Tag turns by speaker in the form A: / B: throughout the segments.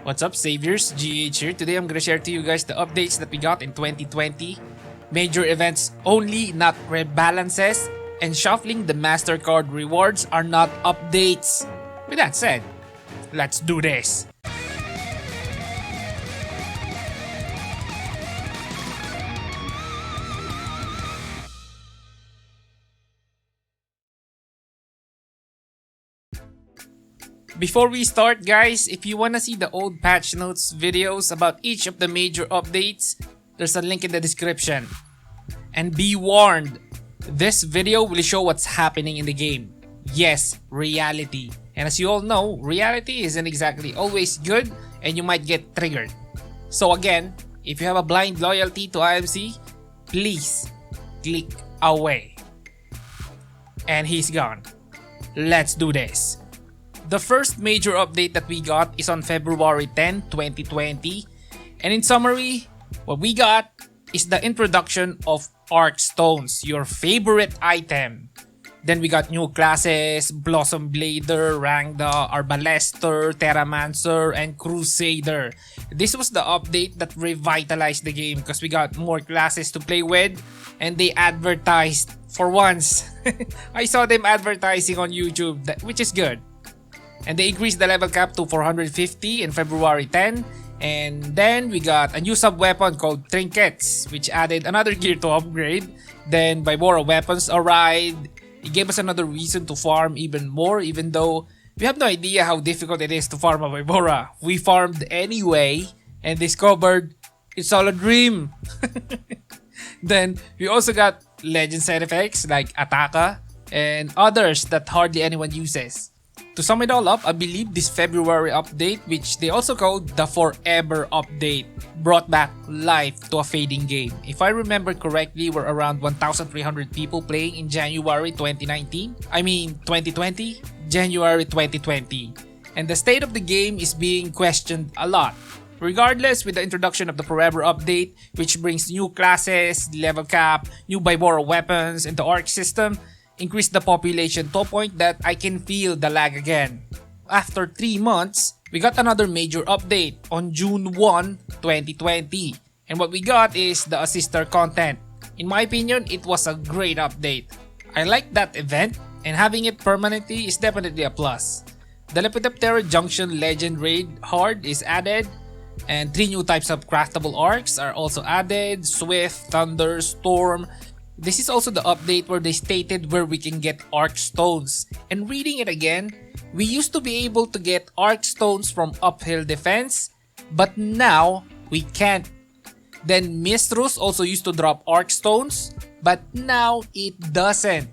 A: What's up, Saviors? GH here. Today I'm gonna share to you guys the updates that we got in 2020. Major events only, not rebalances. And shuffling the MasterCard rewards are not updates. With that said, let's do this. Before we start, guys, if you wanna see the old patch notes videos about each of the major updates, there's a link in the description. And be warned, this video will show what's happening in the game. Yes, reality. And as you all know, reality isn't exactly always good and you might get triggered. So again, if you have a blind loyalty to IMC, please click away. And he's gone. Let's do this. The first major update that we got is on February 10, 2020. And in summary, what we got is the introduction of Arc Stones, your favorite item. Then we got new classes, Blossom Blader, Rangda, Arbalester, Terramancer, and Crusader. This was the update that revitalized the game because we got more classes to play with and they advertised for once. I saw them advertising on YouTube, which is good. And they increased the level cap to 450 in February 10. And then we got a new sub-weapon called Trinkets, which added another gear to upgrade. Then Vibora weapons arrived. It gave us another reason to farm even more, even though we have no idea how difficult it is to farm a Vibora. We farmed anyway and discovered it's all a dream. Then we also got legend side effects like Ataka and others that hardly anyone uses. To sum it all up, I believe this February update, which they also called the Forever update, brought back life to a fading game. If I remember correctly, we're around 1,300 people playing in January 2019. I mean 2020? January 2020. And the state of the game is being questioned a lot. Regardless, with the introduction of the Forever update, which brings new classes, level cap, new Vibora weapons, and the Arc system, increase the population to a point that I can feel the lag again. After 3 months, we got another major update on June 1, 2020. And what we got is the Assister content. In my opinion, it was a great update. I like that event and having it permanently is definitely a plus. The Lepidoptera Junction Legend Raid Hard is added. And 3 new types of craftable arcs are also added. Swift, Thunder, Storm. This is also the update where they stated where we can get Arc Stones. And reading it again, we used to be able to get Arc Stones from uphill defense, but now we can't. Then Mistrus also used to drop Arc Stones, but now it doesn't.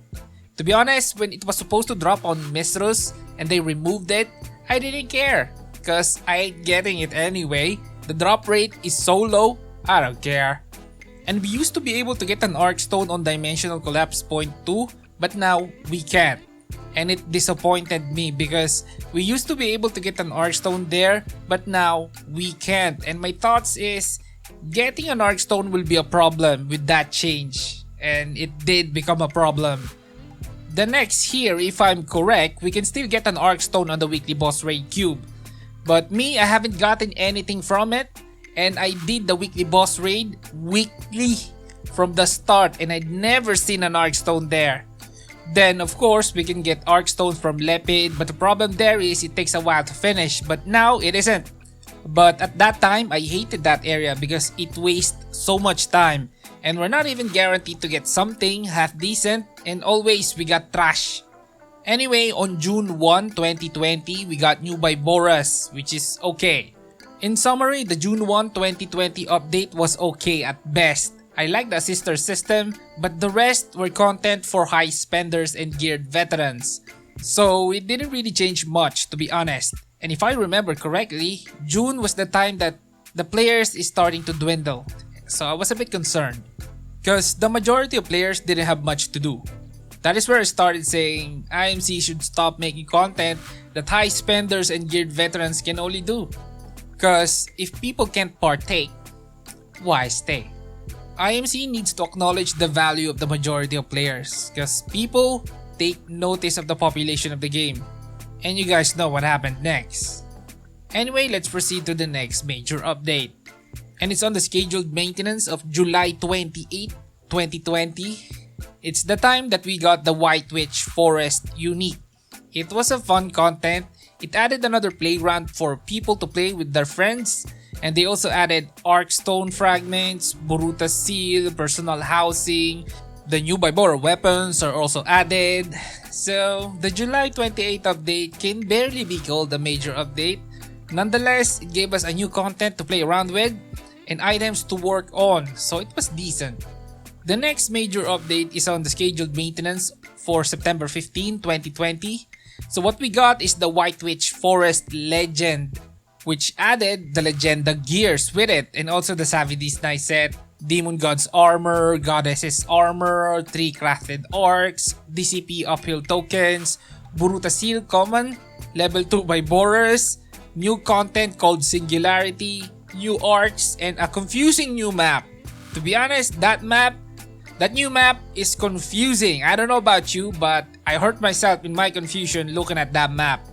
A: To be honest, when it was supposed to drop on Mistrus and they removed it, I didn't care because I ain't getting it anyway. The drop rate is so low, I don't care. And we used to be able to get an Arc Stone on Dimensional Collapse Point 2, but now we can't. And it disappointed me because we used to be able to get an Arc Stone there, but now we can't. And my thoughts is, getting an Arc Stone will be a problem with that change. And it did become a problem. The next here, if I'm correct, we can still get an Arc Stone on the weekly boss raid cube. But me, I haven't gotten anything from it. And I did the weekly boss raid weekly from the start and I'd never seen an Arc Stone there. Then of course we can get Arc Stones from Lepid, but the problem there is it takes a while to finish, but now it isn't. But at that time I hated that area because it wastes so much time and we're not even guaranteed to get something half decent and always we got trash. Anyway, on June 1, 2020 we got new Viboras, which is okay. In summary, the June 1, 2020 update was okay at best. I like the Assister system, but the rest were content for high spenders and geared veterans. So it didn't really change much, to be honest. And if I remember correctly, June was the time that the players is starting to dwindle. So I was a bit concerned. Because the majority of players didn't have much to do. That is where I started saying IMC should stop making content that high spenders and geared veterans can only do. Because if people can't partake, why stay? IMC needs to acknowledge the value of the majority of players because people take notice of the population of the game. And you guys know what happened next. Anyway, let's proceed to the next major update. And it's on the scheduled maintenance of July 28, 2020. It's the time that we got the White Witch Forest unique. It was a fun content. It added another playground for people to play with their friends. And they also added Arkstone fragments, Boruta seal, personal housing. The new Vibora weapons are also added. So, the July 28 update can barely be called a major update. Nonetheless, it gave us a new content to play around with and items to work on, so it was decent. The next major update is on the scheduled maintenance for September 15, 2020. So what we got is the White Witch Forest Legend, which added the Legenda gears with it, and also the Savvy Disney set, Demon God's armor, Goddess's armor, 3 crafted orcs, DCP uphill tokens, Boruta seal common, level 2 by Boros, new content called Singularity, new arcs, and a confusing new map. To be honest, that new map is confusing. I don't know about you, but I hurt myself in my confusion looking at that map.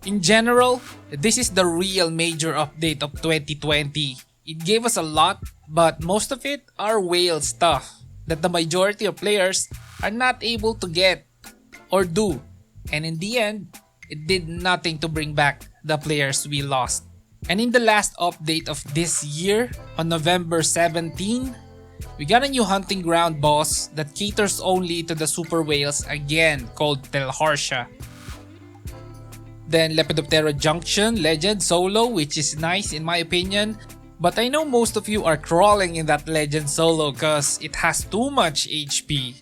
A: In general, this is the real major update of 2020. It gave us a lot, but most of it are whale stuff that the majority of players are not able to get or do. And in the end, it did nothing to bring back the players we lost. And in the last update of this year, on November 17, we got a new hunting ground boss that caters only to the super whales again, called Telharsha. Then Lepidoptera Junction Legend Solo, which is nice in my opinion, but I know most of you are crawling in that Legend Solo cause it has too much HP.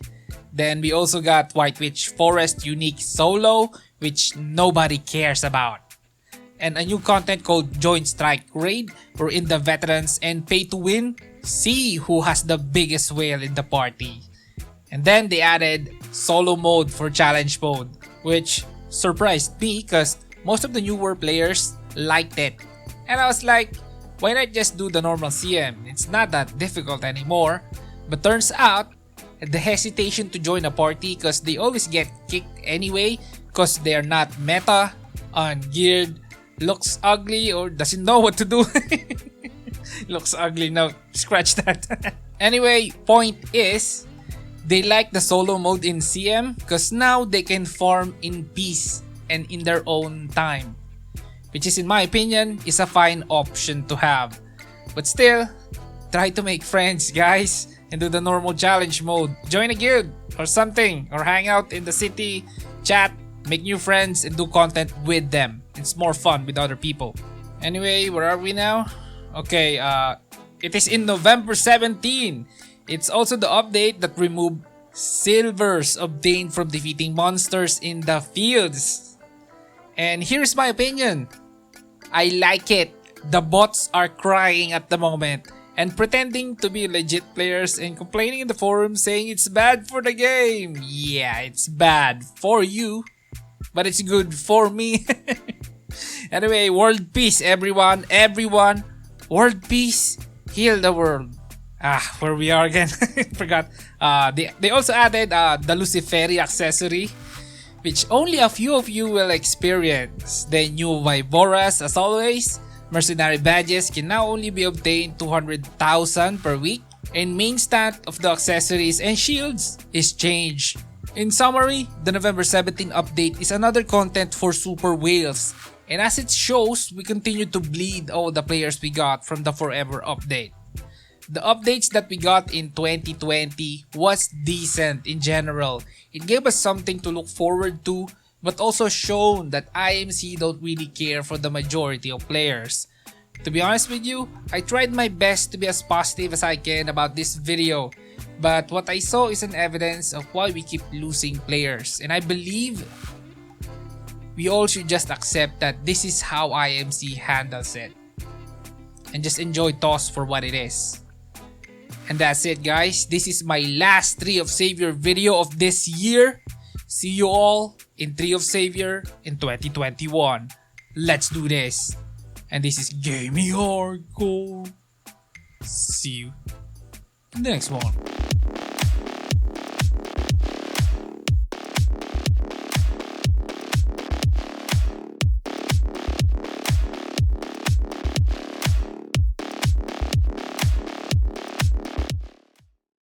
A: Then we also got White Witch Forest Unique Solo, which nobody cares about. And a new content called Joint Strike Raid, wherein the veterans and pay to win see who has the biggest whale in the party. And then they added solo mode for challenge mode, which surprised me because most of the newer players liked it. And I was like, why not just do the normal CM? It's not that difficult anymore. But turns out, the hesitation to join a party because they always get kicked anyway because they're not meta, ungeared, looks ugly, or doesn't know what to do. Looks ugly, no, scratch that. Anyway, point is, they like the solo mode in CM because now they can farm in peace and in their own time. Which is, in my opinion, is a fine option to have. But still, try to make friends, guys, and do the normal challenge mode. Join a guild or something, or hang out in the city, chat, make new friends, and do content with them. It's more fun with other people. Anyway, where are we now? Okay, it is in November 17. It's also the update that removed silvers obtained from defeating monsters in the fields. And here's my opinion. I like it. The bots are crying at the moment and pretending to be legit players and complaining in the forum saying it's bad for the game. Yeah, it's bad for you, but it's good for me. Anyway, world peace, everyone. Everyone, world peace. Heal the world. Where we are again. Forgot. They also added the Luciferi accessory, which only a few of you will experience. The new Viboras, as always. Mercenary badges can now only be obtained 200,000 per week. And main stat of the accessories and shields is changed. In summary, the November 17 update is another content for Super Whales. And as it shows, we continue to bleed all the players we got from the Forever update. The updates that we got in 2020 was decent in general. It gave us something to look forward to, but also shown that IMC don't really care for the majority of players. To be honest with you, I tried my best to be as positive as I can about this video, but what I saw is an evidence of why we keep losing players, and I believe we all should just accept that this is how IMC handles it, and just enjoy TOS for what it is. And that's it, guys. This is my last Tree of Savior video of this year. See you all in Tree of Savior in 2021. Let's do this. And this is Gaming Hardcore. See you in the next one.